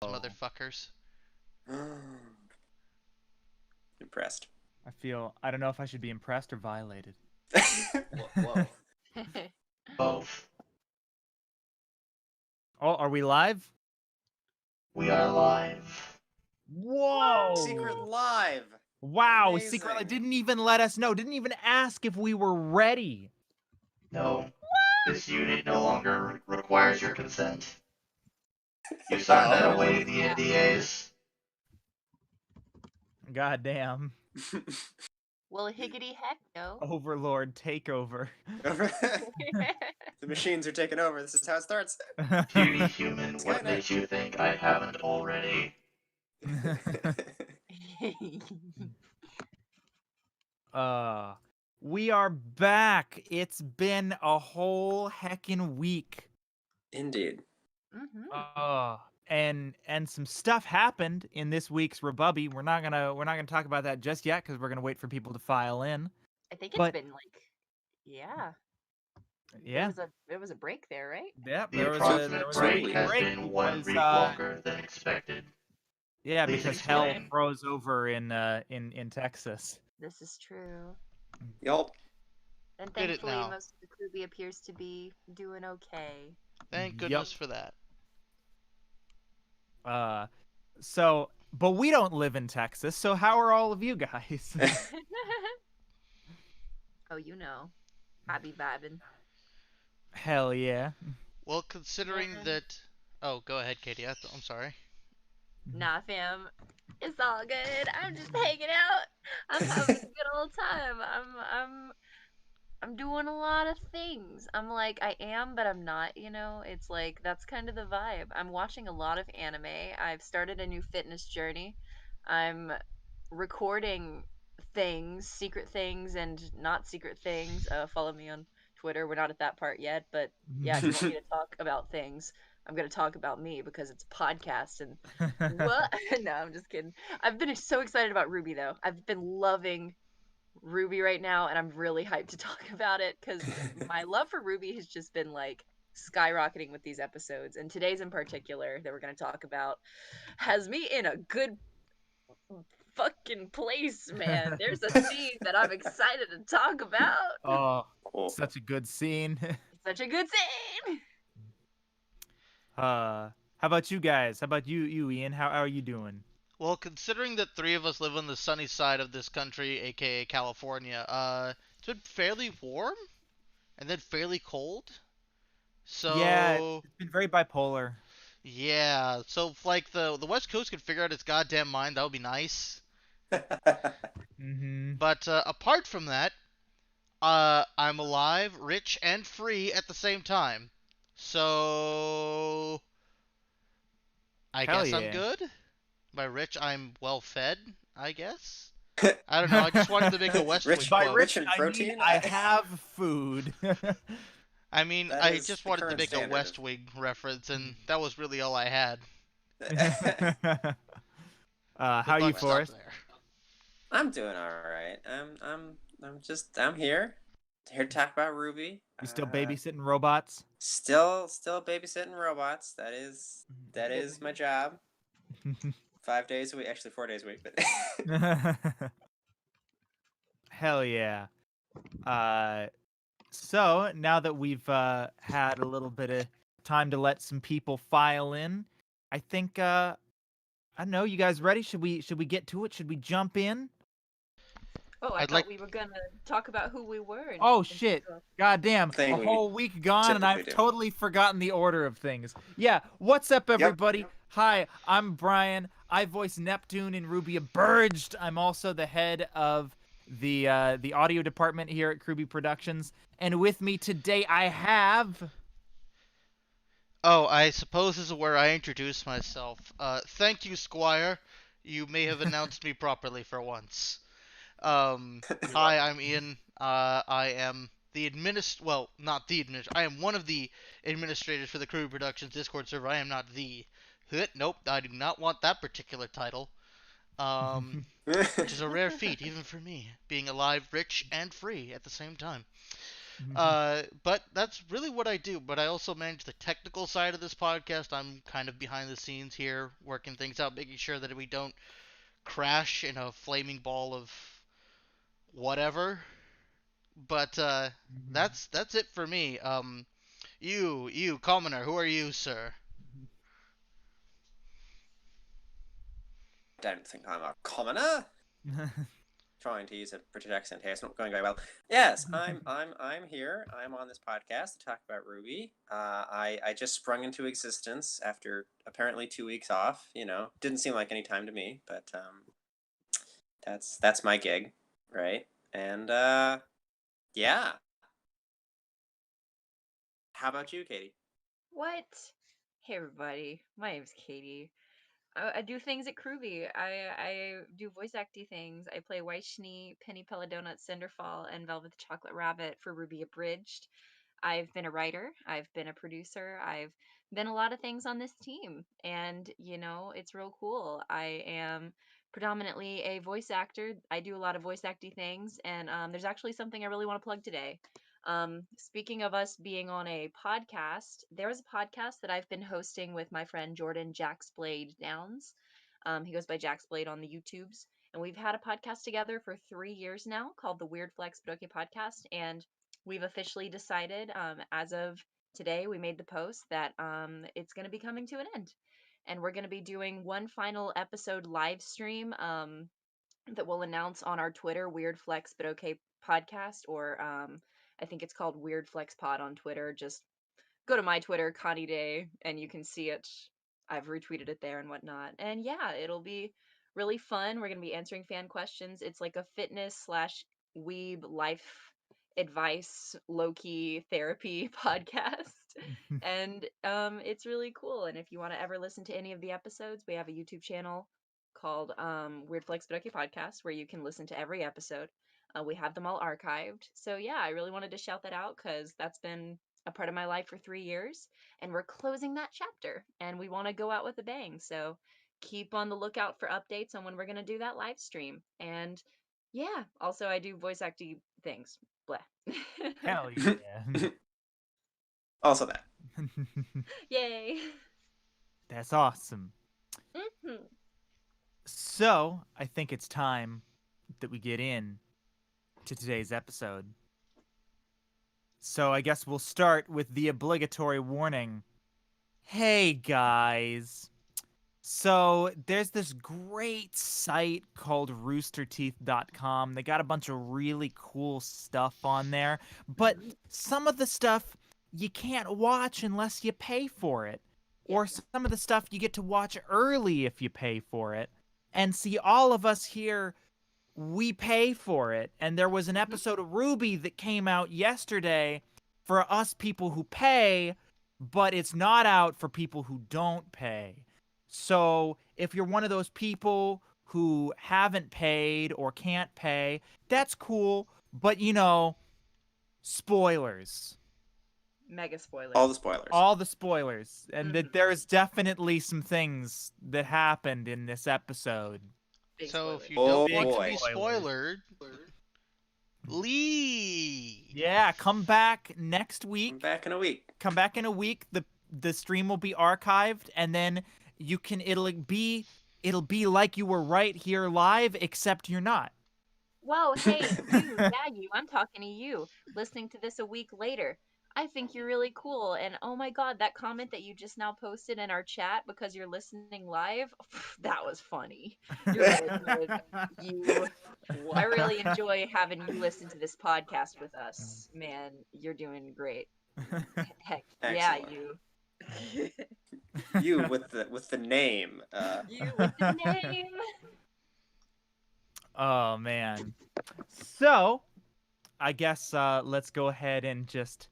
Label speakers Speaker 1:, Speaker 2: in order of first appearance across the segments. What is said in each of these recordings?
Speaker 1: motherfuckers.
Speaker 2: Impressed.
Speaker 3: I don't know if I should be impressed or violated.
Speaker 2: Whoa.
Speaker 1: Both.
Speaker 3: Oh, are we live?
Speaker 1: We are live.
Speaker 3: Whoa!
Speaker 2: Secret live.
Speaker 3: Wow,
Speaker 2: Amazing.
Speaker 3: Secret Life didn't even let us know. Didn't even ask if we were ready.
Speaker 1: No. This unit no longer requires your consent. You signed that away in the NDAs.
Speaker 3: God damn.
Speaker 4: Well, higgity heck no.
Speaker 3: Overlord takeover.
Speaker 2: The machines are taking over. This is how it starts.
Speaker 1: Puny human, what made you think I haven't already?
Speaker 3: We are back. It's been a whole heckin' week.
Speaker 2: Indeed.
Speaker 3: And some stuff happened in this week's RWBY. We're not gonna talk about that just yet because we're gonna wait for people to file in.
Speaker 4: I think it's been like, yeah.
Speaker 3: Yeah.
Speaker 4: There was a break there, right?
Speaker 3: Yeah.
Speaker 1: The approximate break has been 1 week longer than expected.
Speaker 3: Yeah,
Speaker 1: Please
Speaker 3: because
Speaker 1: explain.
Speaker 3: hell froze over in Texas.
Speaker 4: This is true.
Speaker 2: Yup.
Speaker 4: And
Speaker 1: Get it
Speaker 4: thankfully,
Speaker 1: now.
Speaker 4: most of the crew appears to be doing okay.
Speaker 1: Thank goodness for that.
Speaker 3: But we don't live in Texas, so how are all of you guys?
Speaker 4: Oh, you know. I be vibing.
Speaker 3: Hell yeah.
Speaker 1: Well, considering that... Oh, go ahead, Katie. I'm sorry.
Speaker 4: Nah, fam. It's all good. I'm just hanging out. I'm having a good old time. I'm doing a lot of things. I'm like, I am, but I'm not, you know? It's like, that's kind of the vibe. I'm watching a lot of anime. I've started a new fitness journey. I'm recording things, secret things and not secret things. Follow me on Twitter. We're not at that part yet, but yeah, if you want me to talk about things, I'm going to talk about me because it's a podcast and what? No, I'm just kidding. I've been so excited about RWBY though. I've been loving RWBY right now, and I'm really hyped to talk about it because my love for RWBY has just been like skyrocketing with these episodes, and today's in particular that we're going to talk about has me in a good fucking place, man. There's a scene that I'm excited to talk about.
Speaker 3: Oh, such a good scene.
Speaker 4: Such a good scene.
Speaker 3: How about you guys? How about you, Ian? How are you doing?
Speaker 1: Well, considering that 3 of us live on the sunny side of this country, aka California, it's been fairly warm and then fairly cold. So
Speaker 3: yeah, it's been very bipolar.
Speaker 1: Yeah, so if like the West Coast could figure out its goddamn mind, that would be nice. But apart from that, I'm alive, rich, and free at the same time. So I guess I'm good. By rich, I'm well fed, I guess. I don't know. I just wanted to make a West Wing quote.
Speaker 2: Rich in protein?
Speaker 3: I mean, I have food.
Speaker 1: I mean, I just wanted to make a West Wing reference, and that was really all I had.
Speaker 3: How you, Forrest?
Speaker 2: I'm doing all right. I'm here to talk about RWBY.
Speaker 3: You still babysitting robots?
Speaker 2: Still babysitting robots. That is my job. 5 days a week, actually 4 days a week, but
Speaker 3: hell yeah. So now that we've had a little bit of time to let some people file in, I think I don't know, you guys ready? Should we get to it? Should we jump in?
Speaker 4: Oh, I thought we were gonna talk about who we were.
Speaker 3: Oh shit! Goddamn! A whole week gone, and I've totally forgotten the order of things. Yeah, what's up, everybody? Yep. Hi, I'm Brian. I voice Neptune in RWBY Abridged. I'm also the head of the audio department here at RWBY Productions, and with me today I have.
Speaker 1: Oh, I suppose this is where I introduce myself. Thank you, Squire. You may have announced me properly for once. Hi, I'm Ian. I am the I am one of the administrators for the RWBY Productions Discord server. I am not the. Nope, I do not want that particular title. Which is a rare feat, even for me, being alive, rich, and free at the same time. But that's really what I do. But I also manage the technical side of this podcast. I'm kind of behind the scenes here, working things out, making sure that we don't crash in a flaming ball of whatever. But that's it for me. You, commoner, who are you, sir?
Speaker 2: I don't think I'm a commoner. Trying to use a British accent here. It's not going very well. Yes, I'm here. I'm on this podcast to talk about RWBY. I just sprung into existence after apparently 2 weeks off. You know, didn't seem like any time to me, but that's my gig, right? And yeah. How about you, Katie?
Speaker 4: What? Hey everybody, my name's Katie. I do things at RWBY. I do voice acty things. I play Weiss Schnee, Penny Pelladonut, Cinderfall, and Velvet the Chocolate Rabbit for RWBY Abridged. I've been a writer, I've been a producer, I've been a lot of things on this team, and it's real cool. I am predominantly a voice actor. I do a lot of voice acty things, and there's actually something I really want to plug today. Speaking of us being on a podcast, there's a podcast that I've been hosting with my friend Jordan Jaxblade Downs. He goes by Jaxblade on the YouTubes, and we've had a podcast together for 3 years now called the Weird Flex But Okay Podcast, and we've officially decided, as of today, we made the post that it's going to be coming to an end, and we're going to be doing one final episode live stream that we'll announce on our Twitter, Weird Flex But Okay Podcast, or I think it's called Weird Flex Pod on Twitter. Just go to my Twitter, Connie Day, and you can see it. I've retweeted it there and whatnot. And yeah, it'll be really fun. We're going to be answering fan questions. It's like a fitness slash weeb life advice, low key therapy podcast. And it's really cool. And if you want to ever listen to any of the episodes, we have a YouTube channel called Weird Flex But Okay Podcast where you can listen to every episode. We have them all archived. So yeah, I really wanted to shout that out because that's been a part of my life for 3 years, and we're closing that chapter, and we want to go out with a bang. So keep on the lookout for updates on when we're going to do that live stream. And yeah, also I do voice acting things. Blah.
Speaker 3: Hell yeah.
Speaker 2: Also that.
Speaker 4: Yay.
Speaker 3: That's awesome.
Speaker 4: Mm-hmm.
Speaker 3: So, I think it's time that we get in to today's episode. So, I guess we'll start with the obligatory warning. Hey, guys. So, there's this great site called roosterteeth.com. They got a bunch of really cool stuff on there, but some of the stuff you can't watch unless you pay for it. Or some of the stuff you get to watch early if you pay for it. And see, all of us here, we pay for it. And there was an episode of RWBY that came out yesterday for us people who pay, but it's not out for people who don't pay. So if you're one of those people who haven't paid or can't pay, that's cool. But, spoilers.
Speaker 4: Mega spoilers.
Speaker 2: All the spoilers.
Speaker 3: All the spoilers. And that there's definitely some things that happened in this episode.
Speaker 4: Big
Speaker 1: So
Speaker 4: spoilers.
Speaker 1: if you don't want to
Speaker 2: boy.
Speaker 1: be spoiled, leave.
Speaker 3: Yeah, come back next week.
Speaker 2: I'm back in a week.
Speaker 3: Come back in a week. The stream will be archived, and then it'll be like you were right here live, except you're not.
Speaker 4: Whoa, hey, you, I'm talking to you, listening to this a week later. I think you're really cool, and oh my god, that comment that you just now posted in our chat because you're listening live, that was funny. You're really good. I really enjoy having you listen to this podcast with us. Man, you're doing great. Heck, yeah, you.
Speaker 2: You with the name.
Speaker 4: You with the name.
Speaker 3: Oh man. So, I guess let's go ahead and just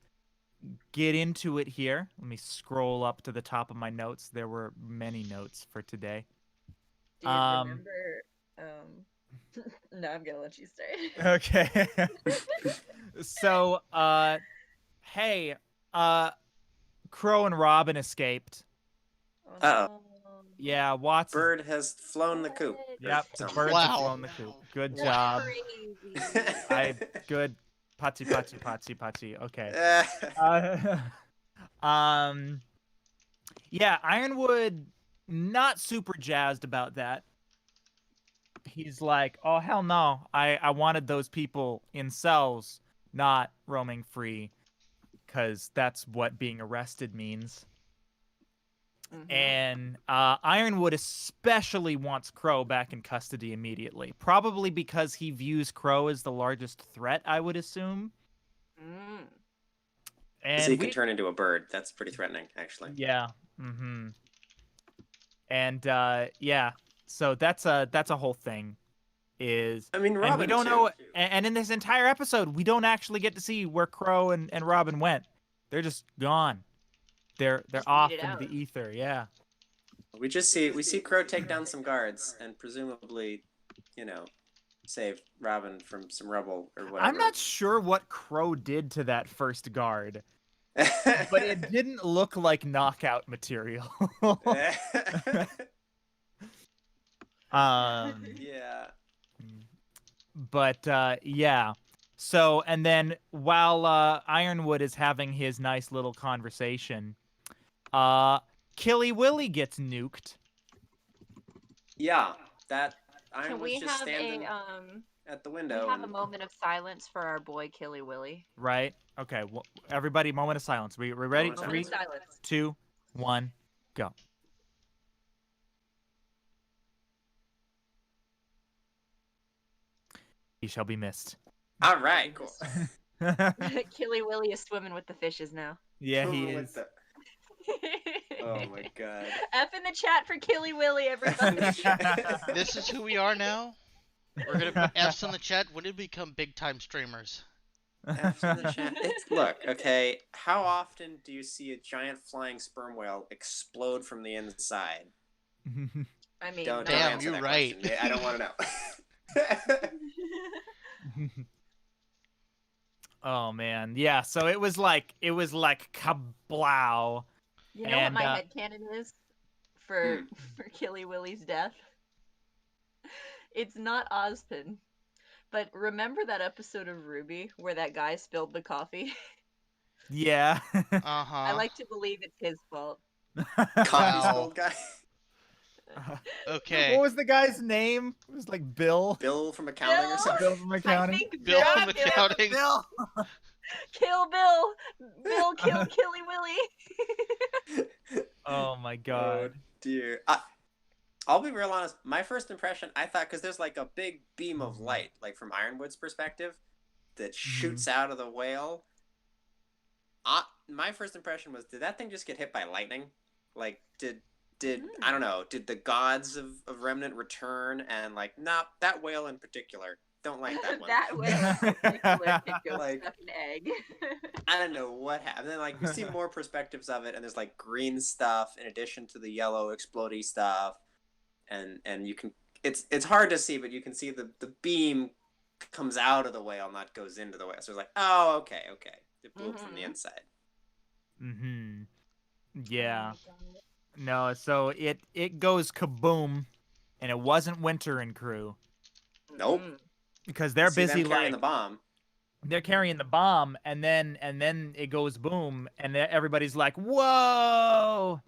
Speaker 3: get into it here. Let me scroll up to the top of my notes. There were many notes for today.
Speaker 4: Do you remember? No, I'm gonna let you start.
Speaker 3: Okay. So, hey, Crow and Robin escaped.
Speaker 2: Uh-oh.
Speaker 3: Yeah, Watson.
Speaker 2: Bird has flown the coop.
Speaker 3: Yep, the
Speaker 2: Something.
Speaker 3: bird
Speaker 1: Wow.
Speaker 3: has flown the coop. Good job.
Speaker 4: Crazy.
Speaker 3: Good. Patsy. Okay. Yeah, Ironwood not super jazzed about that. He's like, oh hell no, I wanted those people in cells, not roaming free, because that's what being arrested means. And Ironwood especially wants Crow back in custody immediately, probably because he views Crow as the largest threat, I would assume.
Speaker 2: And he can turn into a bird. That's pretty threatening, actually.
Speaker 3: Yeah. And yeah, so that's a whole thing. I
Speaker 2: mean, Robin,
Speaker 3: and we don't know, and in this entire episode, we don't actually get to see where Crow and Robin went. They're just gone. They're off into the ether. Yeah.
Speaker 2: We see Crow take down some guards and presumably, save Robin from some rubble or whatever.
Speaker 3: I'm not sure what Crow did to that first guard, but it didn't look like knockout material.
Speaker 2: Yeah.
Speaker 3: But yeah. So, and then while Ironwood is having his nice little conversation, Killy Willy gets nuked.
Speaker 2: Yeah, that
Speaker 4: Can
Speaker 2: Ironwood's
Speaker 4: we
Speaker 2: just
Speaker 4: have
Speaker 2: standing at the window.
Speaker 4: Can we have a moment of silence for our boy Killy Willy?
Speaker 3: Right. Okay. Well, everybody, moment of silence. We ready?
Speaker 4: Moment
Speaker 3: 3,
Speaker 4: of silence.
Speaker 3: 2, 1, go. He shall be missed.
Speaker 2: All right, cool.
Speaker 4: Killy Willy is swimming with the fishes now.
Speaker 3: Yeah, he is.
Speaker 2: Oh my god.
Speaker 4: F in the chat for Killy Willy, everybody.
Speaker 1: This is who we are now? We're gonna put F's in the chat. When did we become big time streamers?
Speaker 2: F's in the chat. Look, okay, how often do you see a giant flying sperm whale explode from the inside?
Speaker 4: I mean,
Speaker 2: don't
Speaker 1: damn,
Speaker 2: answer
Speaker 1: you're
Speaker 2: that
Speaker 1: right.
Speaker 2: question. I don't want to know.
Speaker 3: Oh man, yeah. So it was like kablow.
Speaker 4: You know what my headcanon is for Killy Willy's death? It's not Ozpin. But remember that episode of RWBY where that guy spilled the coffee?
Speaker 3: Yeah.
Speaker 4: I like to believe it's his fault.
Speaker 2: Coffee spilled guy.
Speaker 1: Okay.
Speaker 3: What was the guy's name? It was like Bill.
Speaker 2: Bill from accounting or something?
Speaker 3: Bill from accounting.
Speaker 4: I think
Speaker 1: Bill from accounting.
Speaker 3: Bill.
Speaker 4: Kill Bill. Bill kill Killy Willy.
Speaker 3: Oh my god.
Speaker 2: Oh dear. I'll be real honest. My first impression, I thought, because there's like a big beam of light, like from Ironwood's perspective, that shoots out of the whale. My first impression was, did that thing just get hit by lightning? Like, did I don't know, did the gods of Remnant return and like, nah, that whale in particular, don't like that one.
Speaker 4: That whale in particular could go
Speaker 2: like,
Speaker 4: stuff an egg.
Speaker 2: I don't know what happened. Then like we see more perspectives of it, and there's like green stuff in addition to the yellow explodey stuff, and you can it's hard to see, but you can see the beam comes out of the whale, not goes into the whale. So it's like, oh, okay, it blew up from the inside.
Speaker 3: Yeah. No, so it goes kaboom, and it wasn't Winter and crew.
Speaker 2: Nope.
Speaker 3: Because they're busy
Speaker 2: them carrying the bomb.
Speaker 3: They're carrying the bomb, and then it goes boom, and everybody's like, "Whoa!"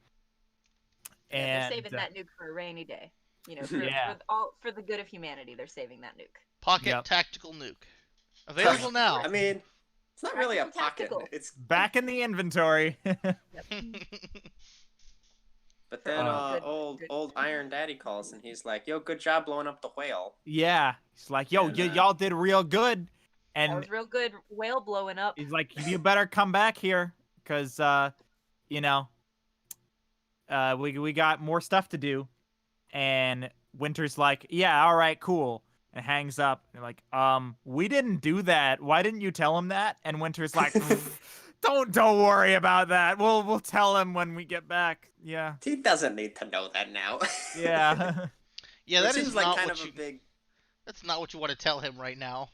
Speaker 4: And they're saving that nuke for a rainy day. You know, for the good of humanity, they're saving that nuke.
Speaker 1: Pocket tactical nuke, available now.
Speaker 2: I mean, it's not really a pocket. It's
Speaker 3: back in the inventory.
Speaker 2: But then old Iron Daddy calls, and he's like, "Yo, good job blowing up the whale."
Speaker 3: Yeah, he's like, "Yo, y'all did real good." And
Speaker 4: that was real good whale blowing up.
Speaker 3: He's like, "You better come back here, cause we got more stuff to do." And Winter's like, "Yeah, all right, cool," and hangs up. And like, we didn't do that. Why didn't you tell him that? And Winter's like, Don't worry about that. We'll tell him when we get back. Yeah.
Speaker 2: He doesn't need to know that now.
Speaker 3: Yeah.
Speaker 1: Yeah, that
Speaker 2: seems
Speaker 1: is
Speaker 2: like
Speaker 1: not
Speaker 2: kind
Speaker 1: what
Speaker 2: of a big.
Speaker 1: That's not what you want to tell him right now.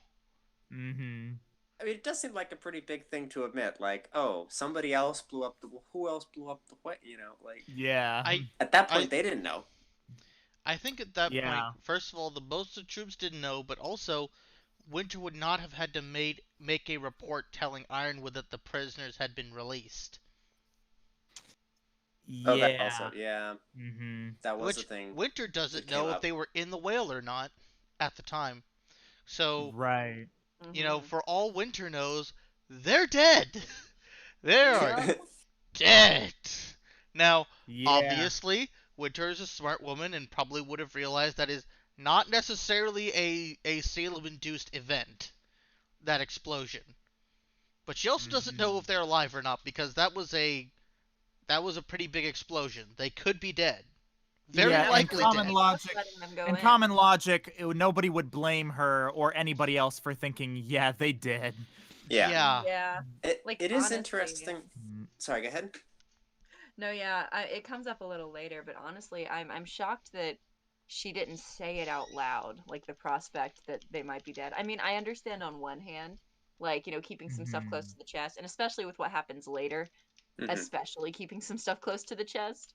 Speaker 2: I mean, it does seem like a pretty big thing to admit. Like, oh, somebody else blew up the. Who else blew up the what? Like.
Speaker 3: Yeah.
Speaker 2: At that point, they didn't know.
Speaker 1: I think at that point, first of all, most of the troops didn't know, but also, Winter would not have had to make a report telling Ironwood that the prisoners had been released.
Speaker 2: Oh, that
Speaker 3: Yeah.
Speaker 2: also, yeah.
Speaker 3: Mm-hmm.
Speaker 2: That was the
Speaker 1: Which
Speaker 2: thing.
Speaker 1: Winter doesn't know if they were in the whale or not at the time. So,
Speaker 3: Right.
Speaker 1: you know, for all Winter knows, they're dead. They are
Speaker 4: Yep.
Speaker 1: dead. Now,
Speaker 3: Yeah.
Speaker 1: obviously, Winter is a smart woman and probably would have realized that is not necessarily a Salem-induced event, that explosion. But she also doesn't know if they're alive or not, because that was a pretty big explosion. They could be dead. Very likely
Speaker 3: common
Speaker 1: dead.
Speaker 3: logic.
Speaker 4: Letting them go
Speaker 3: In
Speaker 4: in.
Speaker 3: common logic, nobody would blame her or anybody else for thinking, yeah, they did.
Speaker 1: Yeah.
Speaker 4: Yeah.
Speaker 2: It is
Speaker 4: honestly.
Speaker 2: interesting. Sorry, go ahead.
Speaker 4: No, yeah, it comes up a little later, but honestly, I'm shocked that she didn't say it out loud, like the prospect that they might be dead. I mean, I understand on one hand, like, you know, keeping some stuff close to the chest, and especially with what happens later, especially keeping some stuff close to the chest.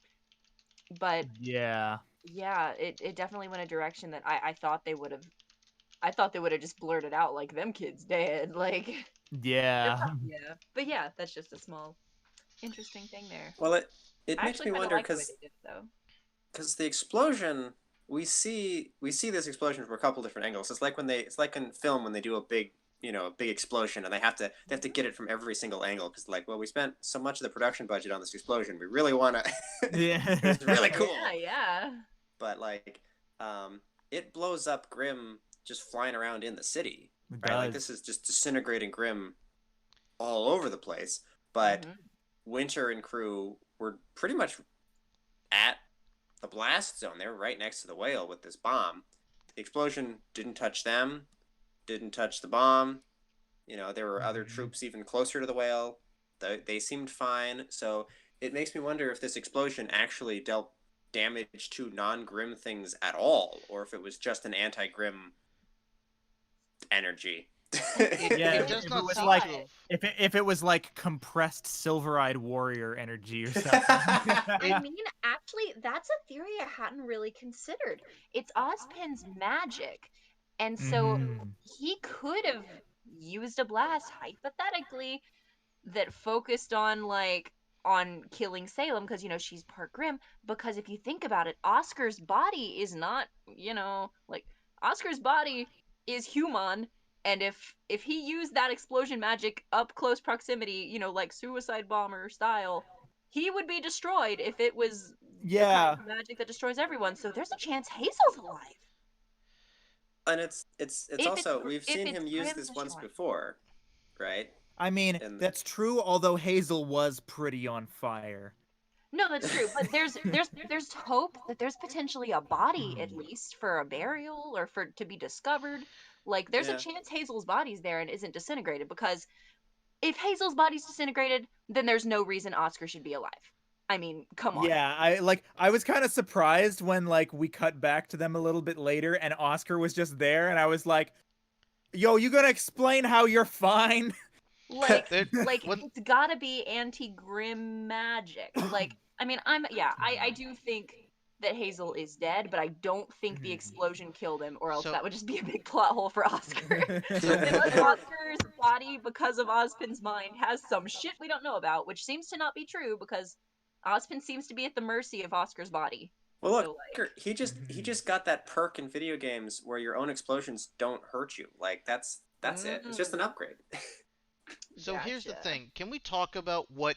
Speaker 4: But
Speaker 3: yeah,
Speaker 4: it definitely went a direction that I thought they would have just blurted out like them kids dead, like
Speaker 3: yeah.
Speaker 4: yeah. But yeah, that's just a small interesting thing there.
Speaker 2: Well, it makes me wonder
Speaker 4: because
Speaker 2: the explosion, we see this explosion from a couple different angles. It's like in film when they do a big explosion and they have to get it from every single angle because we spent so much of the production budget on this explosion, we really want to.
Speaker 3: Yeah.
Speaker 2: It's really cool.
Speaker 4: Yeah.
Speaker 2: But it blows up Grimm just flying around in the city.
Speaker 3: It
Speaker 2: right?
Speaker 3: does.
Speaker 2: Like this is just disintegrating Grimm all over the place. But Winter and crew were pretty much at the blast zone. They were right next to the whale with this bomb. The explosion didn't touch them, didn't touch the bomb. There were other troops even closer to the whale. They seemed fine. So it makes me wonder if this explosion actually dealt damage to non-Grimm things at all, or if it was just an anti-Grimm energy.
Speaker 1: It does not seem
Speaker 3: like
Speaker 1: to.
Speaker 3: if it was like compressed silver-eyed warrior energy or something.
Speaker 4: I mean, actually, that's a theory I hadn't really considered. It's Ozpin's magic, and so he could have used a blast, hypothetically, that focused on on killing Salem because she's part Grimm. Because if you think about it, Oscar's body is not Oscar's body is human. And if he used that explosion magic up close proximity, like suicide bomber style, he would be destroyed if it was the kind of magic that destroys everyone. So there's a chance Hazel's alive.
Speaker 2: And it's also we've seen him use this once before, right?
Speaker 3: I mean, that's true. Although Hazel was pretty on fire.
Speaker 4: No, that's true. But there's hope that there's potentially a body at least for a burial or to be discovered. There's a chance Hazel's body's there and isn't disintegrated, because if Hazel's body's disintegrated, then there's no reason Oscar should be alive. I mean, come on.
Speaker 3: Yeah, I was kind of surprised when we cut back to them a little bit later and Oscar was just there and I was like, "Yo, you gonna explain how you're fine?"
Speaker 4: It's gotta be anti-Grimm magic. I mean, I do think that Hazel is dead, but I don't think the explosion killed him, or else that would just be a big plot hole for Oscar. Unless Oscar's body, because of Ozpin's mind, has some shit we don't know about, which seems to not be true, because Ozpin seems to be at the mercy of Oscar's body.
Speaker 2: Well, look, he just got that perk in video games where your own explosions don't hurt you. That's it. It's just an upgrade.
Speaker 1: So here's the thing. Can we talk about what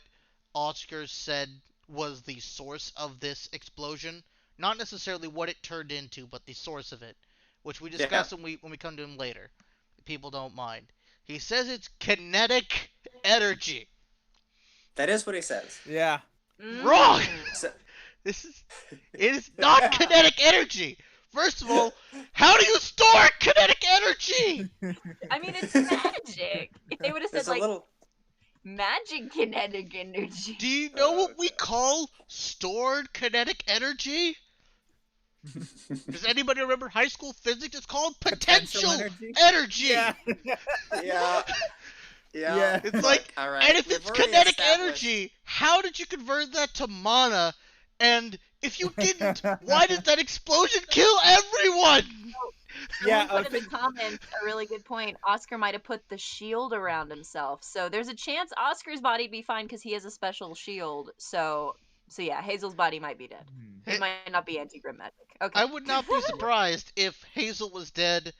Speaker 1: Oscar said was the source of this explosion? Not necessarily what it turned into, but the source of it, which we discuss when we come to him later. People don't mind. He says it's kinetic energy.
Speaker 2: That is what he says.
Speaker 3: Yeah.
Speaker 1: Wrong. It is not kinetic energy. First of all, how do you store kinetic energy?
Speaker 4: I mean, it's magic. If they would have said
Speaker 2: little
Speaker 4: magic kinetic energy.
Speaker 1: Do you know what we call stored kinetic energy? Does anybody remember high school physics? It's called potential energy.
Speaker 3: Yeah.
Speaker 2: Yeah.
Speaker 1: It's like,
Speaker 2: all right,
Speaker 1: and if it's kinetic energy, how did you convert that to mana? And if you didn't, why did that explosion kill everyone?
Speaker 3: Yeah,
Speaker 4: Someone put in the comments a really good point. Oscar might have put the shield around himself, so there's a chance Oscar's body be fine because he has a special shield. So yeah, Hazel's body might be dead. It might not be anti-grim magic. Okay.
Speaker 1: I would not be surprised if Hazel was dead.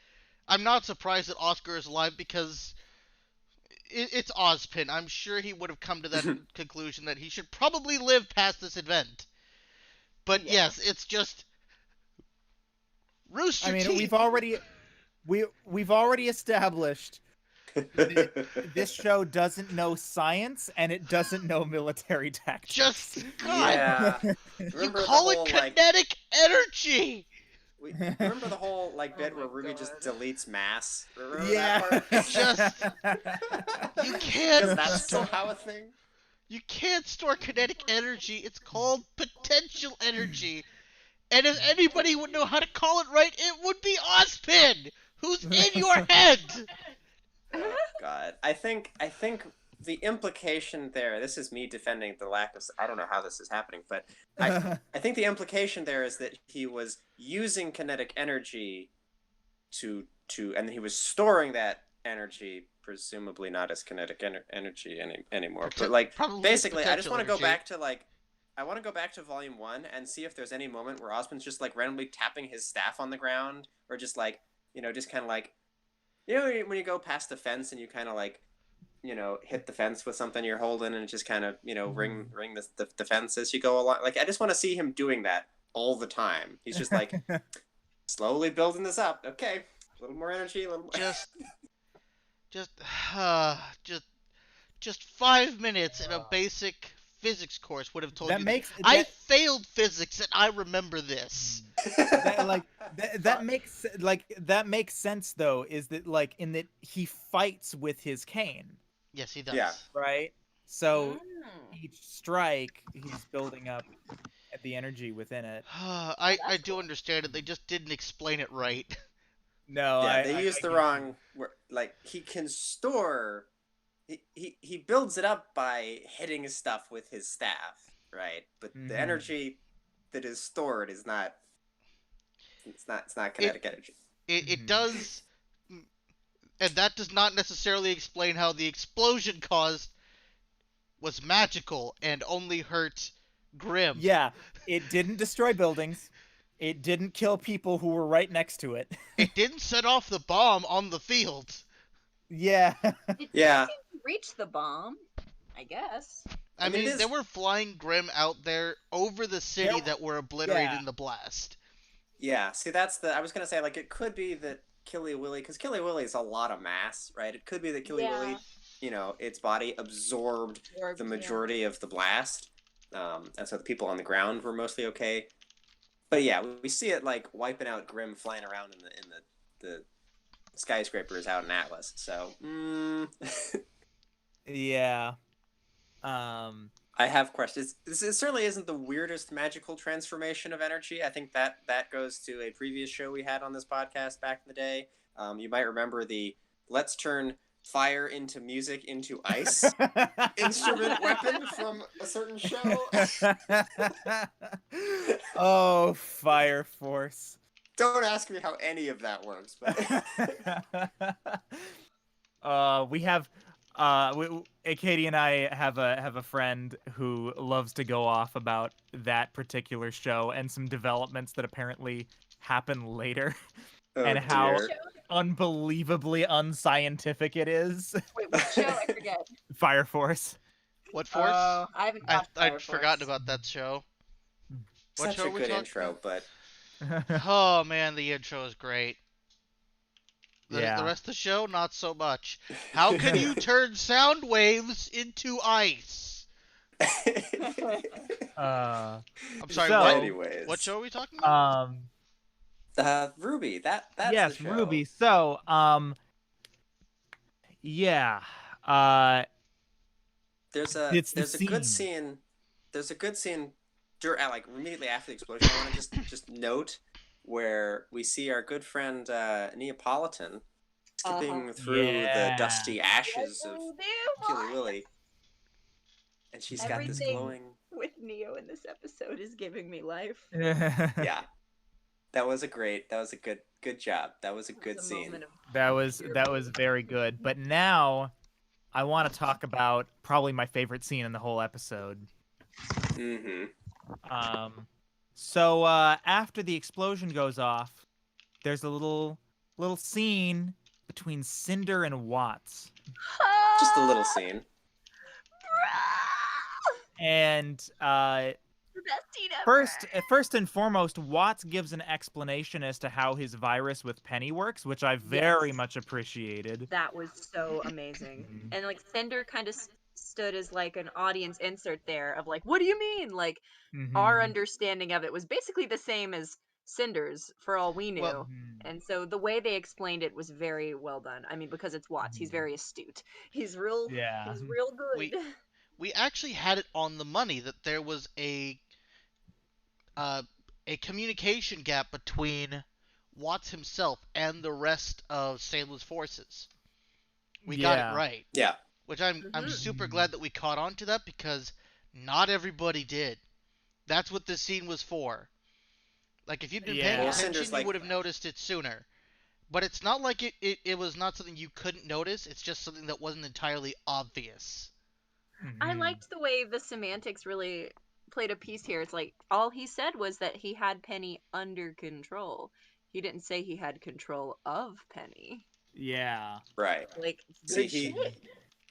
Speaker 1: I'm not surprised that Oscar is alive because it's Ozpin. I'm sure he would have come to that conclusion that he should probably live past this event. But yes, it's just Rooster Teeth.
Speaker 3: we've already established this show doesn't know science and it doesn't know military tactics.
Speaker 1: Just God.
Speaker 2: Yeah.
Speaker 1: You call it kinetic energy.
Speaker 2: Remember the whole bit where RWBY just deletes mass? Remember
Speaker 3: that
Speaker 2: part?
Speaker 1: Just you can't.
Speaker 2: Is that somehow a thing?
Speaker 1: You can't store kinetic energy. It's called potential energy. And if anybody would know how to call it right, it would be Ozpin, who's in your head.
Speaker 2: Oh, God, I think the implication there. This is me defending the lack of. I don't know how this is happening, but I think the implication there is that he was using kinetic energy and he was storing that energy, presumably not as kinetic energy anymore. But basically, I just want to go back to I want to go back to Volume 1 and see if there's any moment where Ozpin's just randomly tapping his staff on the ground, or just just kind of when you go past the fence and you kind of hit the fence with something you're holding and it just kind of ring the fence as you go along. I just want to see him doing that all the time. He's just slowly building this up. Okay, a little more energy, a little more.
Speaker 1: Just 5 minutes in a basic physics course would have told you I failed physics and I remember this.
Speaker 3: that makes sense though, is that in that he fights with his cane.
Speaker 1: Yes, he does.
Speaker 2: Yeah.
Speaker 3: Right? So each strike he's building up the energy within it.
Speaker 1: I do understand it. They just didn't explain it right.
Speaker 3: No,
Speaker 2: yeah, they used the wrong word. He can store. He builds it up by hitting his stuff with his staff, right? But the energy that is stored is not. It's not kinetic energy.
Speaker 1: It does, and that does not necessarily explain how the explosion caused was magical and only hurt Grim.
Speaker 3: Yeah, it didn't destroy buildings. It didn't kill people who were right next to it.
Speaker 1: It didn't set off the bomb on the field.
Speaker 3: Yeah.
Speaker 4: It didn't reach the bomb, I guess.
Speaker 1: I mean, they were flying Grim out there over the city that were obliterated in the blast.
Speaker 2: Yeah, see, I was going to say, it could be that Killy Willy, because Killy Willy is a lot of mass, right? It could be that Killy Willy, its body absorbed the majority of the blast, and so the people on the ground were mostly okay. But yeah, we see it, wiping out Grim flying around in the skyscrapers out in Atlas, so,
Speaker 3: Yeah.
Speaker 2: I have questions. This certainly isn't the weirdest magical transformation of energy. I think that goes to a previous show we had on this podcast back in the day. You might remember the "Let's turn fire into music into ice" instrument weapon from a certain show.
Speaker 3: Oh, Fire Force.
Speaker 2: Don't ask me how any of that works, but
Speaker 3: we have Katie and I have a friend who loves to go off about that particular show and some developments that apparently happen later, and how unbelievably unscientific it is.
Speaker 4: Wait, what show? I forget.
Speaker 3: Fire Force.
Speaker 1: What Force?
Speaker 4: I haven't watched Fire
Speaker 1: I'd forgotten about that show.
Speaker 2: What show? Such a good intro, but
Speaker 1: oh man, the intro is great. The rest of the show, not so much. How can you turn sound waves into ice?
Speaker 3: I'm
Speaker 1: sorry.
Speaker 3: So,
Speaker 2: anyways,
Speaker 1: what show are we talking about?
Speaker 2: RWBY. That's
Speaker 3: yes,
Speaker 2: the show.
Speaker 3: RWBY. So,
Speaker 2: there's a good scene. There's a good scene immediately after the explosion. I want to just note where we see our good friend Neapolitan skipping through the dusty ashes of Killy Willy, and she's got this glowing.
Speaker 4: With Neo in this episode is giving me life.
Speaker 2: Yeah, That was a good job. That was a good scene.
Speaker 3: That was very good. But now I want to talk about probably my favorite scene in the whole episode.
Speaker 2: Mm-hmm.
Speaker 3: So after the explosion goes off, there's a little scene between Cinder and Watts.
Speaker 2: Just a little scene.
Speaker 3: And
Speaker 4: the best scene ever.
Speaker 3: first and foremost, Watts gives an explanation as to how his virus with Penny works, which I very much appreciated.
Speaker 4: That was so amazing. And like Cinder kind of stood as like an audience insert there of like, what do you mean? Like our understanding of it was basically the same as Cinder's for all we knew.
Speaker 1: Well,
Speaker 4: and so the way they explained it was very well done. I mean, because it's Watts, he's very astute. He's real good.
Speaker 1: We actually had it on the money that there was a communication gap between Watts himself and the rest of Salem's forces. We got it right.
Speaker 2: Yeah.
Speaker 1: Which I'm super glad that we caught on to that, because not everybody did. That's what this scene was for. Like, if you'd been paying attention, you would have noticed it sooner. But it's not like it was not something you couldn't notice. It's just something that wasn't entirely obvious.
Speaker 4: I liked the way the semantics really played a piece here. It's like all he said was that he had Penny under control. He didn't say he had control of Penny.
Speaker 3: Yeah.
Speaker 2: Right.
Speaker 4: Like,
Speaker 2: see,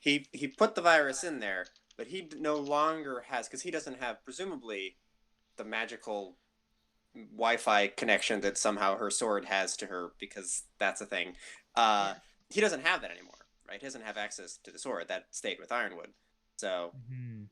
Speaker 2: he put the virus in there, but he no longer has, because he doesn't have presumably the magical Wi-Fi connection that somehow her sword has to her, because that's a thing. He doesn't have that anymore, right? He doesn't have access to the sword. That stayed with Ironwood. So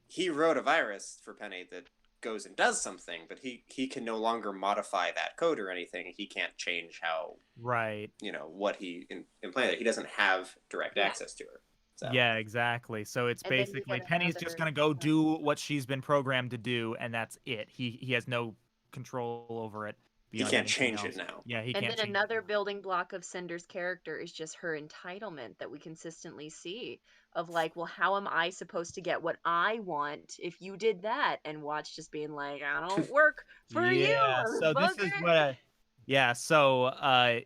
Speaker 2: he wrote a virus for Penny that goes and does something, but he can no longer modify that code or anything. He can't change how, what he implanted. He doesn't have direct access to her. So.
Speaker 3: Yeah, exactly. So it's basically Penny's just gonna go do what she's been programmed to do, and that's it. He has no control over it.
Speaker 2: He can't change it now.
Speaker 3: Yeah, he can't.
Speaker 4: And then another building block of Cinder's character is just her entitlement that we consistently see of like, well, how am I supposed to get what I want if you did that? And Watts just being like, I don't work for you.
Speaker 3: So this is what. So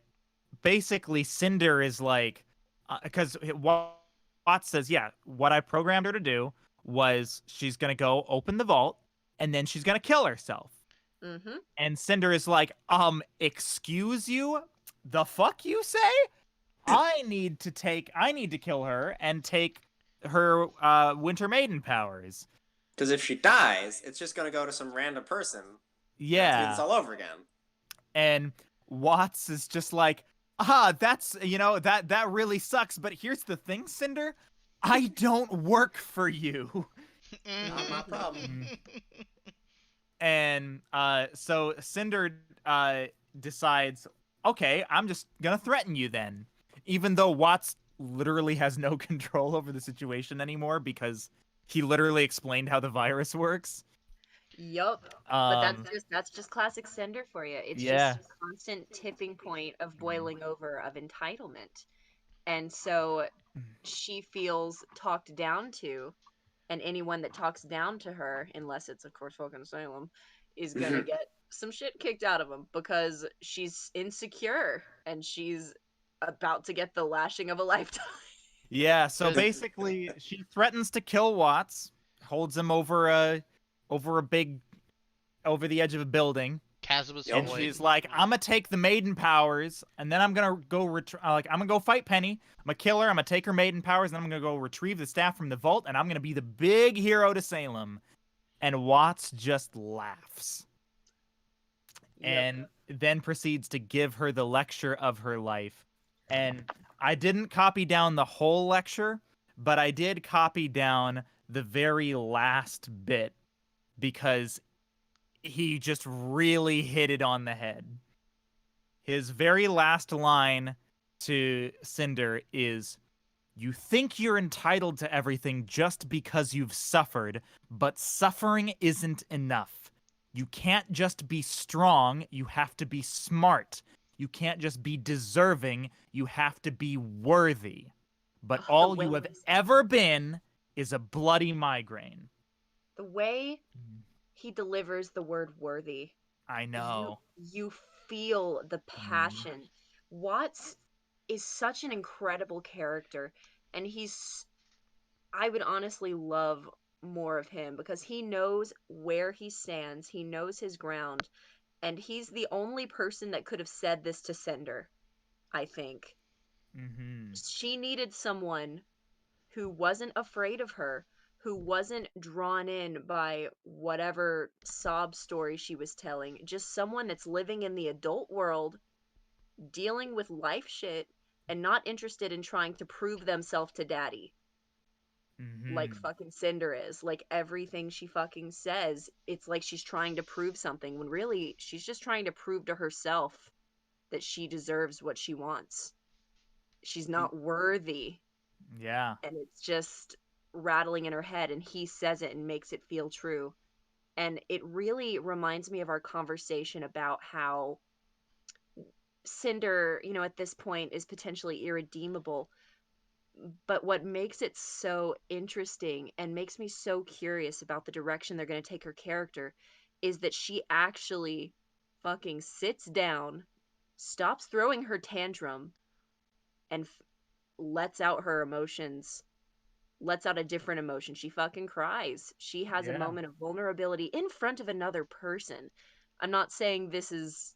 Speaker 3: basically, Cinder is like, because Watts says, what I programmed her to do was she's gonna go open the vault and then she's gonna kill herself. And Cinder is like, excuse you? The fuck you say? I need to kill her and take her Winter Maiden powers.
Speaker 2: Because if she dies, it's just gonna go to some random person.
Speaker 3: Yeah.
Speaker 2: Do this all over again.
Speaker 3: And Watts is just like, that's, that really sucks. But here's the thing, Cinder. I don't work for you.
Speaker 2: Not my problem.
Speaker 3: And so Cinder decides, okay, I'm just going to threaten you then. Even though Watts literally has no control over the situation anymore because he literally explained how the virus works.
Speaker 4: Yup. But that's just classic Cinder for you. It's just a constant tipping point of boiling over of entitlement. And so she feels talked down to. And anyone that talks down to her, unless it's, of course, fucking Salem, is going to get some shit kicked out of him because she's insecure and she's about to get the lashing of a lifetime.
Speaker 3: Yeah, so basically, she threatens to kill Watts, holds him over the edge of a building. And she's like, I'm gonna take the maiden powers, and then I'm gonna go I'm gonna go fight Penny. I'm gonna kill her. I'm gonna take her maiden powers, and then I'm gonna go retrieve the staff from the vault, and I'm gonna be the big hero to Salem. And Watts just laughs, and then proceeds to give her the lecture of her life. And I didn't copy down the whole lecture, but I did copy down the very last bit because he just really hit it on the head. His very last line to Cinder is, "You think you're entitled to everything just because you've suffered, but suffering isn't enough. You can't just be strong, you have to be smart. You can't just be deserving, you have to be worthy. But all you have ever been is a bloody migraine."
Speaker 4: The way he delivers the word worthy.
Speaker 3: I know.
Speaker 4: You feel the passion. Watts is such an incredible character, and I would honestly love more of him because he knows where he stands, he knows his ground, and he's the only person that could have said this to Cinder, I think. She needed someone who wasn't afraid of her, who wasn't drawn in by whatever sob story she was telling, just someone that's living in the adult world, dealing with life shit, and not interested in trying to prove themselves to daddy. Like fucking Cinder is. Like everything she fucking says, it's like she's trying to prove something when really she's just trying to prove to herself that she deserves what she wants. She's not worthy.
Speaker 3: Yeah.
Speaker 4: And it's just rattling in her head, and he says it and makes it feel true. And it really reminds me of our conversation about how Cinder, at this point is potentially irredeemable. But what makes it so interesting and makes me so curious about the direction they're going to take her character is that she actually fucking sits down, stops throwing her tantrum, and lets out her emotions, lets out a different emotion. She fucking cries. She has a moment of vulnerability in front of another person. I'm not saying this is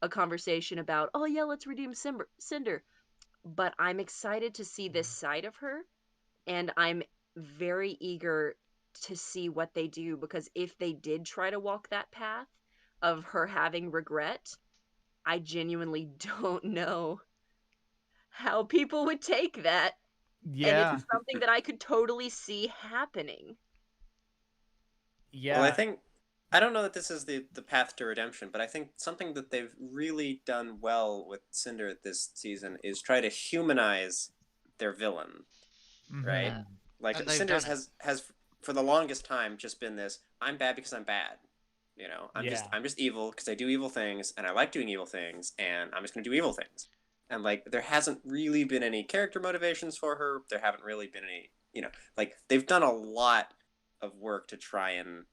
Speaker 4: a conversation about, oh yeah, let's redeem Cinder, but I'm excited to see this side of her, and I'm very eager to see what they do, because if they did try to walk that path of her having regret, I genuinely don't know how people would take that. And
Speaker 3: Yeah.
Speaker 4: it's something that I could totally see happening.
Speaker 3: Yeah.
Speaker 2: Well, I don't know that this is the path to redemption, but I think something that they've really done well with Cinder this season is try to humanize their villain, right?
Speaker 4: Yeah.
Speaker 2: Like
Speaker 1: And they've
Speaker 2: Cinder
Speaker 1: done it.
Speaker 2: has for the longest time just been this: I'm bad because I'm bad. I'm just evil because I do evil things, and I like doing evil things, and I'm just gonna do evil things. And like there hasn't really been any character motivations for her. There haven't really been any, like they've done a lot of work to try and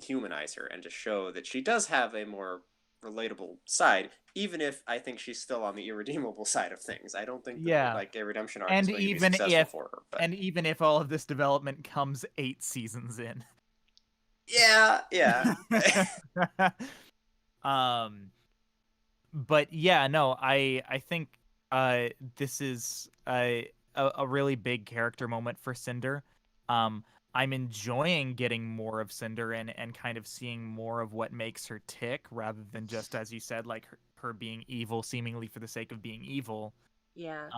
Speaker 2: humanize her and to show that she does have a more relatable side, even if I think she's still on the irredeemable side of things. I don't think that like a redemption arc is going to be successful for her. But...
Speaker 3: And even if all of this development comes 8 seasons in.
Speaker 2: Yeah.
Speaker 3: But yeah, no, I think this is a really big character moment for Cinder. I'm enjoying getting more of Cinder and kind of seeing more of what makes her tick, rather than just, as you said, like her being evil seemingly for the sake of being evil.
Speaker 4: Yeah.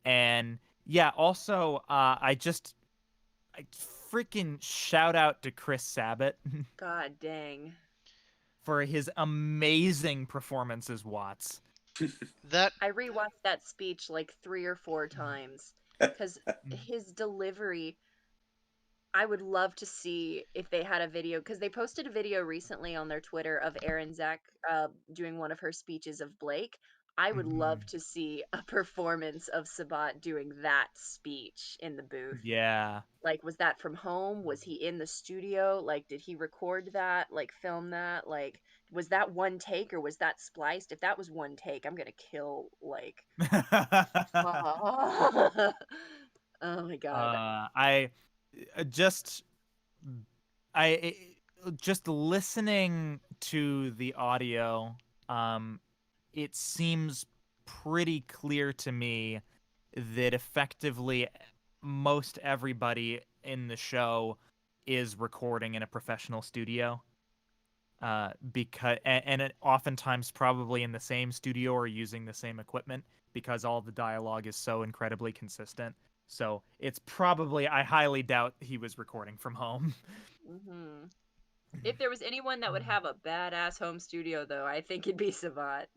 Speaker 3: And yeah, also I freaking shout out to Chris Sabat.
Speaker 4: God dang.
Speaker 3: For his amazing performance as Watts.
Speaker 4: I rewatched that speech like 3 or 4 times because his delivery. I would love to see if they had a video, because they posted a video recently on their Twitter of Aaron Zach doing one of her speeches of Blake. I would love to see a performance of Sabat doing that speech in the booth.
Speaker 3: Yeah.
Speaker 4: Like, was that from home? Was he in the studio? Like, did he record that? Like, film that? Like, was that one take or was that spliced? If that was one take, I'm gonna kill, like... oh my god.
Speaker 3: I just listening to the audio, it seems pretty clear to me that effectively most everybody in the show is recording in a professional studio. Because it oftentimes probably in the same studio or using the same equipment, because all the dialogue is so incredibly consistent. So it's probably, I highly doubt he was recording from home.
Speaker 4: If there was anyone that would have a badass home studio, though, I think it'd be Sabat.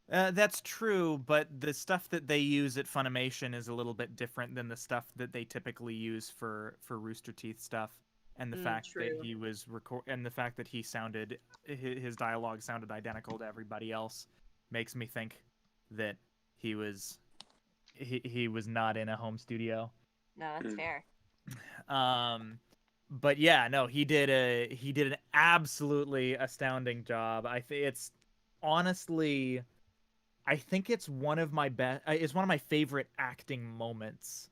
Speaker 3: That's true, but the stuff that they use at Funimation is a little bit different than the stuff that they typically use for Rooster Teeth stuff. And the fact that he was and the fact that his dialogue sounded identical to everybody else makes me think that he was not in a home studio.
Speaker 4: No, that's fair.
Speaker 3: But yeah, no, he did an absolutely astounding job. Honestly, I think it's one of my favorite acting moments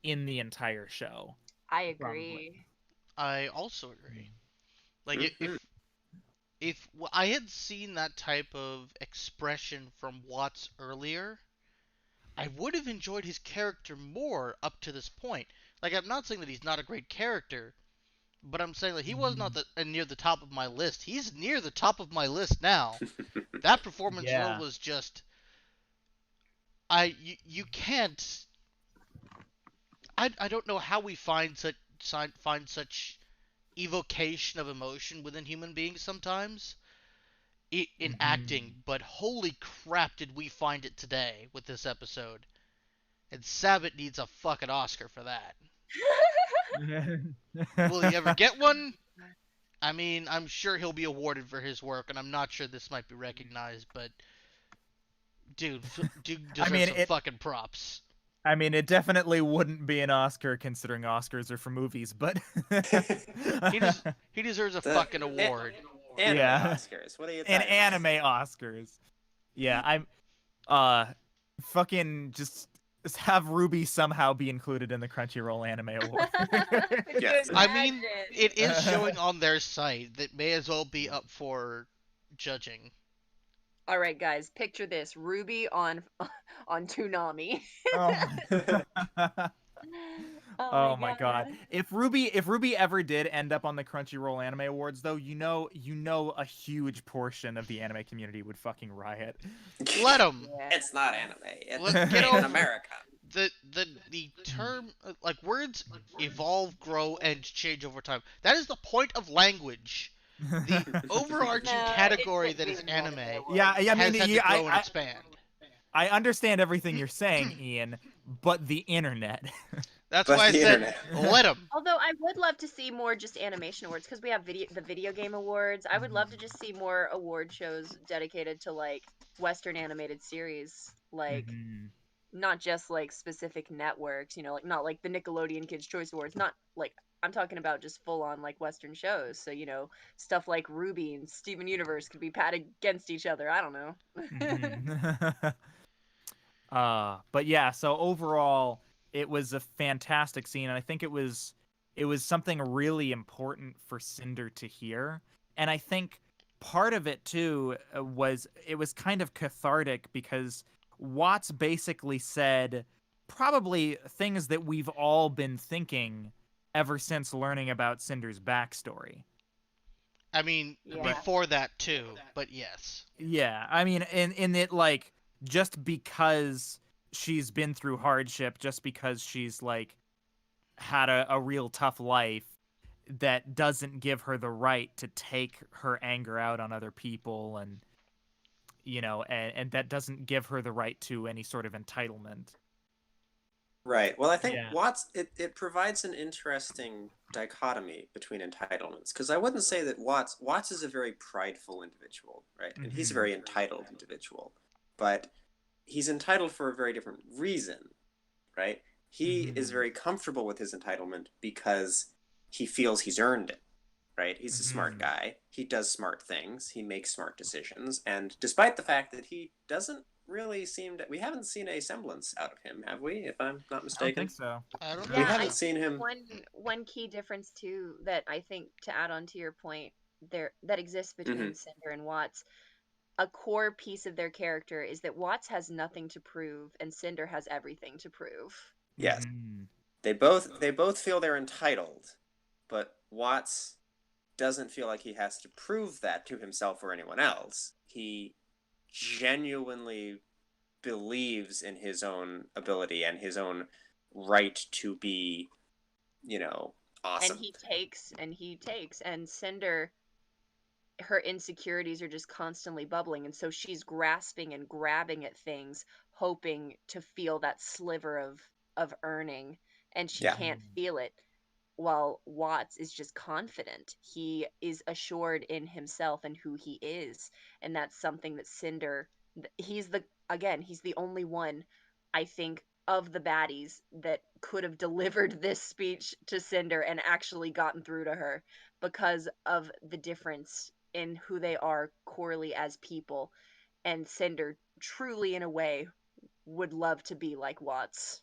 Speaker 3: in the entire show.
Speaker 4: I
Speaker 3: Probably.
Speaker 4: agree.
Speaker 1: I also agree. Like
Speaker 2: Mhm.
Speaker 1: if I had seen that type of expression from Watts earlier, I would have enjoyed his character more up to this point. Like, I'm not saying that he's not a great character, but I'm saying that he was not near the top of my list. He's near the top of my list now. That performance alone
Speaker 3: Yeah.
Speaker 1: was just you can't. I don't know how we find such evocation of emotion within human beings sometimes in acting, but holy crap did we find it today with this episode. And Sabat needs a fucking Oscar for that. Will he ever get one? I mean, I'm sure he'll be awarded for his work, and I'm not sure this might be recognized, but dude deserves some fucking props.
Speaker 3: I mean, it definitely wouldn't be an Oscar considering Oscars are for movies, but
Speaker 1: he deserves a fucking award.
Speaker 2: Anime Oscars. What are you talking
Speaker 3: about? Anime Oscars. Yeah, I'm fucking just have RWBY somehow be included in the Crunchyroll Anime Award.
Speaker 2: Yes.
Speaker 1: I mean, it is showing on their site. That may as well be up for judging.
Speaker 4: All right, guys, picture this: RWBY on Toonami.
Speaker 3: Oh my god. If RWBY ever did end up on the Crunchyroll Anime Awards though, you know a huge portion of the anime community would fucking riot.
Speaker 1: Let them.
Speaker 2: It's not anime. It's
Speaker 1: get over
Speaker 2: in America.
Speaker 1: The term, like, words evolve, grow, and change over time. That is the point of language. The overarching category that is anime has had to grow and expand.
Speaker 3: I understand everything you're saying, Ian, but the internet.
Speaker 1: That's why I said let them.
Speaker 4: Although I would love to see more just animation awards, because we have the video game awards. I would love to just see more award shows dedicated to like Western animated series, like not just like specific networks, like not like the Nickelodeon Kids Choice Awards, not like, I'm talking about just full on like Western shows. So, stuff like RWBY and Steven Universe could be patted against each other. I don't know.
Speaker 3: But yeah, so overall it was a fantastic scene, and I think it was something really important for Cinder to hear. And I think part of it too was it was kind of cathartic because Watts basically said probably things that we've all been thinking ever since learning about Cinder's backstory.
Speaker 1: I mean, before that too, but yes.
Speaker 3: Yeah, I mean, in it, like, just because she's been through hardship, just because she's like had a real tough life, that doesn't give her the right to take her anger out on other people, and and that doesn't give her the right to any sort of entitlement.
Speaker 2: Right. Well, I think Watts it provides an interesting dichotomy between entitlements, because I wouldn't say that Watts is a very prideful individual, right? And he's a very entitled individual, but he's entitled for a very different reason, right? He is very comfortable with his entitlement because he feels he's earned it, right? He's a smart guy. He does smart things. He makes smart decisions. And despite the fact that he doesn't really seem to, we haven't seen a semblance out of him, have we? If I'm not mistaken.
Speaker 3: I don't think so.
Speaker 2: We haven't seen him.
Speaker 4: One key difference too that I think, to add on to your point, that exists between Cinder and Watts, a core piece of their character is that Watts has nothing to prove and Cinder has everything to prove.
Speaker 2: Yes. They both feel they're entitled, but Watts doesn't feel like he has to prove that to himself or anyone else. He genuinely believes in his own ability and his own right to be, awesome.
Speaker 4: And he takes, and Cinder, her insecurities are just constantly bubbling, and so she's grasping and grabbing at things, hoping to feel that sliver of earning, and she can't feel it. While Watts is just confident. He is assured in himself and who he is, and that's something that Cinder, he's the only one, I think, of the baddies that could have delivered this speech to Cinder and actually gotten through to her because of the difference in who they are corely as people. And Cinder truly, in a way, would love to be like Watts.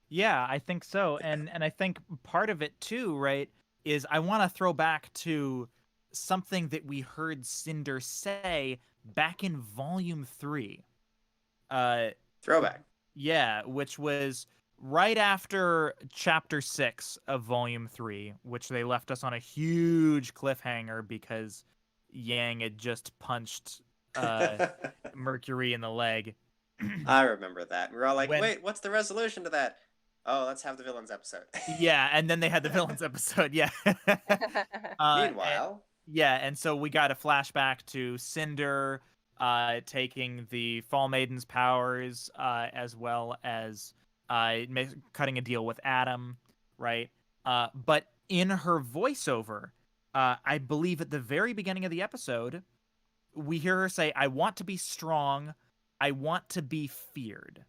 Speaker 3: Yeah, I think so. And I think part of it too, right, is I want to throw back to something that we heard Cinder say back in volume 3.
Speaker 2: Throwback.
Speaker 3: Yeah, which was right after chapter 6 of volume 3, which they left us on a huge cliffhanger because Yang had just punched Mercury in the leg.
Speaker 2: I remember that. We were all like, wait, what's the resolution to that? Oh, let's have the villains episode.
Speaker 3: Yeah, and then they had the villains episode, yeah.
Speaker 2: Meanwhile.
Speaker 3: And so we got a flashback to Cinder taking the Fall Maiden's powers, as well as cutting a deal with Adam, right? But in her voiceover, I believe at the very beginning of the episode, we hear her say, "I want to be strong. I want to be feared."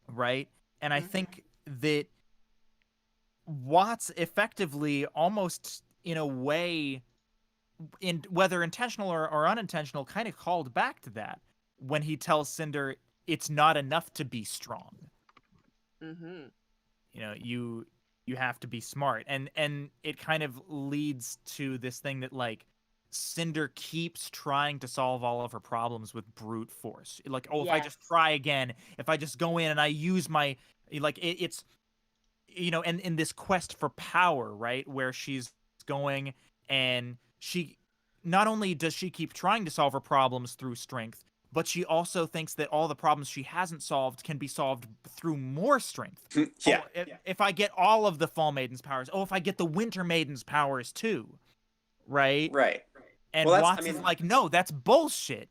Speaker 3: Right? And I think that Watts effectively, almost in a way, in whether intentional or unintentional, kind of called back to that when he tells Cinder it's not enough to be strong.
Speaker 4: Mm-hmm.
Speaker 3: You know, you have to be smart, and it kind of leads to this thing that, like, Cinder keeps trying to solve all of her problems with brute force. Like, if I just try again, if I just go in and I use my, like, it's, you know, and in this quest for power, right, where she's going and she, not only does she keep trying to solve her problems through strength, but she also thinks that all the problems she hasn't solved can be solved through more strength.
Speaker 2: Yeah.
Speaker 3: If I get all of the Fall Maiden's powers, if I get the Winter Maiden's powers too, right?
Speaker 2: Right.
Speaker 3: And Watts is like, no, that's bullshit.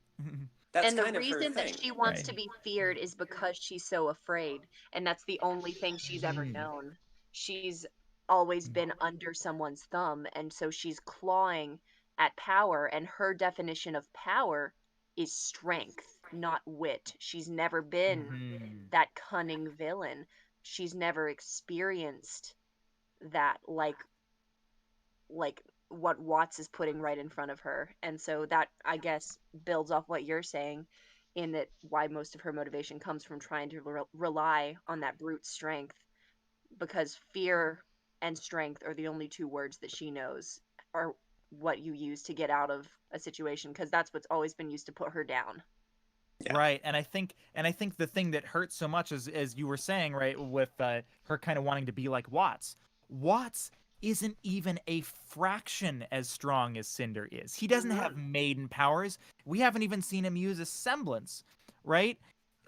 Speaker 4: And the reason that she wants to be feared is because she's so afraid, and that's the only thing she's ever known. She's always been under someone's thumb, and so she's clawing at power, and her definition of power is strength, not wit. She's never been that cunning villain. She's never experienced that like what Watts is putting right in front of her. And so that, I guess, builds off what you're saying, in that why most of her motivation comes from trying to rely on that brute strength, because fear and strength are the only two words that she knows are what you use to get out of a situation, because that's what's always been used to put her down.
Speaker 3: Yeah. Right, and I think the thing that hurts so much is, as you were saying, right, with her kind of wanting to be like Watts isn't even a fraction as strong as Cinder is. He doesn't have maiden powers. We haven't even seen him use a semblance, right?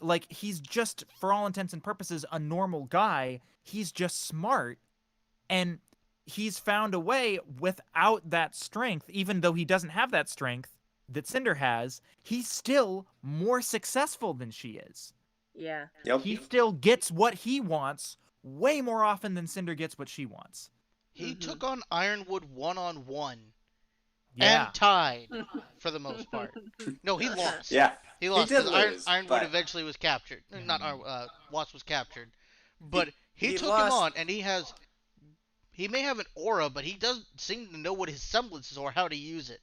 Speaker 3: Like, he's just, for all intents and purposes, a normal guy. He's just smart, and he's found a way without that strength, even though he doesn't have that strength that Cinder has, he's still more successful than she is.
Speaker 4: Yeah.
Speaker 2: Yep.
Speaker 3: He still gets what he wants way more often than Cinder gets what she wants.
Speaker 1: He took on Ironwood one-on-one.
Speaker 3: Yeah.
Speaker 1: And tied, for the most part. No, he lost.
Speaker 2: Yeah.
Speaker 1: He lost.
Speaker 2: He did lose,
Speaker 1: Ironwood eventually was captured. Not Watts was captured. But he took him on, and he may have an aura, but he doesn't seem to know what his semblance is or how to use it.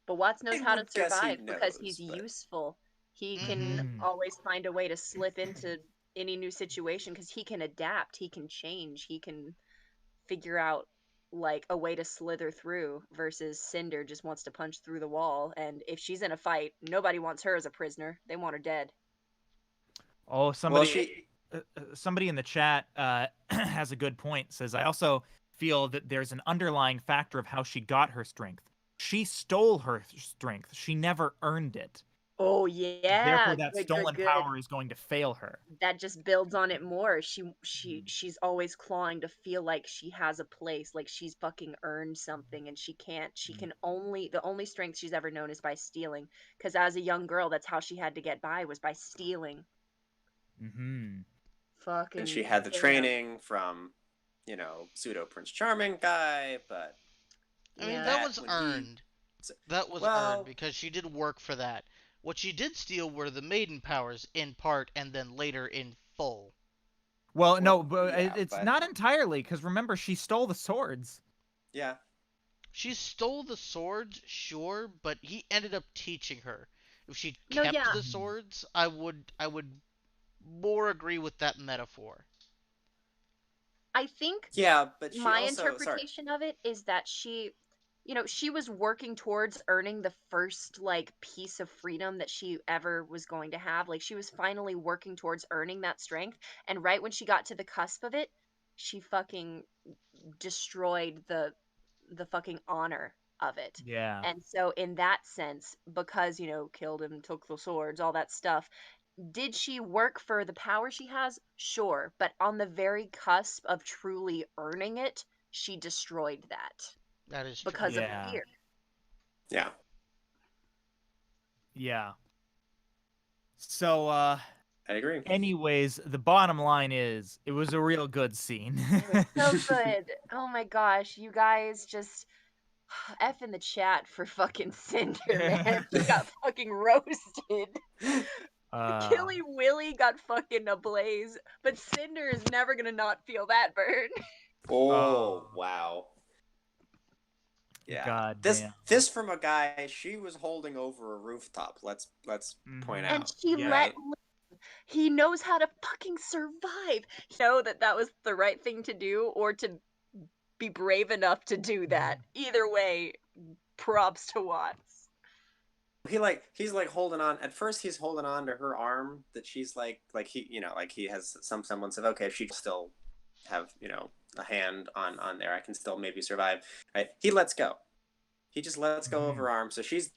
Speaker 4: But Watts knows how to survive because he's useful. He can always find a way to slip into any new situation because he can adapt, he can change, he can figure out like a way to slither through, versus Cinder just wants to punch through the wall, and if she's in a fight, nobody wants her as a prisoner. They want her dead.
Speaker 3: Oh, somebody in the chat has a good point. Says, I also feel that there's an underlying factor of how she got her strength. She stole her strength. She never earned it.
Speaker 4: Oh yeah.
Speaker 3: Therefore, that stolen power is going to fail her.
Speaker 4: That just builds on it more. She's always clawing to feel like she has a place, like she's fucking earned something, and she can't. She can only, the only strength she's ever known is by stealing. Because as a young girl, that's how she had to get by, was by stealing. Fucking.
Speaker 2: And she had the training from, you know, pseudo Prince Charming guy, but
Speaker 1: I mean, that was earned. That was earned because she did work for that. What she did steal were the maiden powers in part, and then later in full.
Speaker 3: Well, no, but
Speaker 2: yeah,
Speaker 3: it's
Speaker 2: but...
Speaker 3: not entirely, because remember, she stole the swords.
Speaker 2: Yeah.
Speaker 1: She stole the swords, sure, but he ended up teaching her. If she'd
Speaker 4: No,
Speaker 1: kept
Speaker 4: yeah.
Speaker 1: the swords, I would more agree with that metaphor.
Speaker 4: I think
Speaker 2: Yeah, but she
Speaker 4: my
Speaker 2: also... Sorry.
Speaker 4: interpretation of it is that she, you know, she was working towards earning the first like piece of freedom that she ever was going to have. Like she was finally working towards earning that strength, and right when she got to the cusp of it, she fucking destroyed the fucking honor of it.
Speaker 3: Yeah.
Speaker 4: And so in that sense, because, you know, killed him, took the swords, all that stuff, did she work for the power she has? Sure, but on the very cusp of truly earning it, she destroyed that
Speaker 1: That is true.
Speaker 4: because of
Speaker 3: Yeah.
Speaker 4: fear.
Speaker 2: Yeah.
Speaker 3: Yeah. So,
Speaker 2: I agree.
Speaker 3: anyways, the bottom line is, it was a real good scene.
Speaker 4: So good. Oh my gosh, you guys just F in the chat for fucking Cinder, man. He got fucking roasted. Killy Willy got fucking ablaze, but Cinder is never gonna not feel that burn.
Speaker 2: Oh, wow. Yeah.
Speaker 3: God
Speaker 2: this
Speaker 3: damn.
Speaker 2: this from a guy she was holding over a rooftop. Let's point
Speaker 4: And
Speaker 2: out.
Speaker 4: she
Speaker 3: Yeah.
Speaker 4: let live. He knows how to fucking survive. Know that that was the right thing to do, or to be brave enough to do that. Either way, props to Watts.
Speaker 2: He's like holding on. At first, he's holding on to her arm that she's like he, you know, like he has some semblance of, okay, she still have, you know, a hand on there. I can still maybe survive. Right? He lets go. He just lets go of her arm. So she's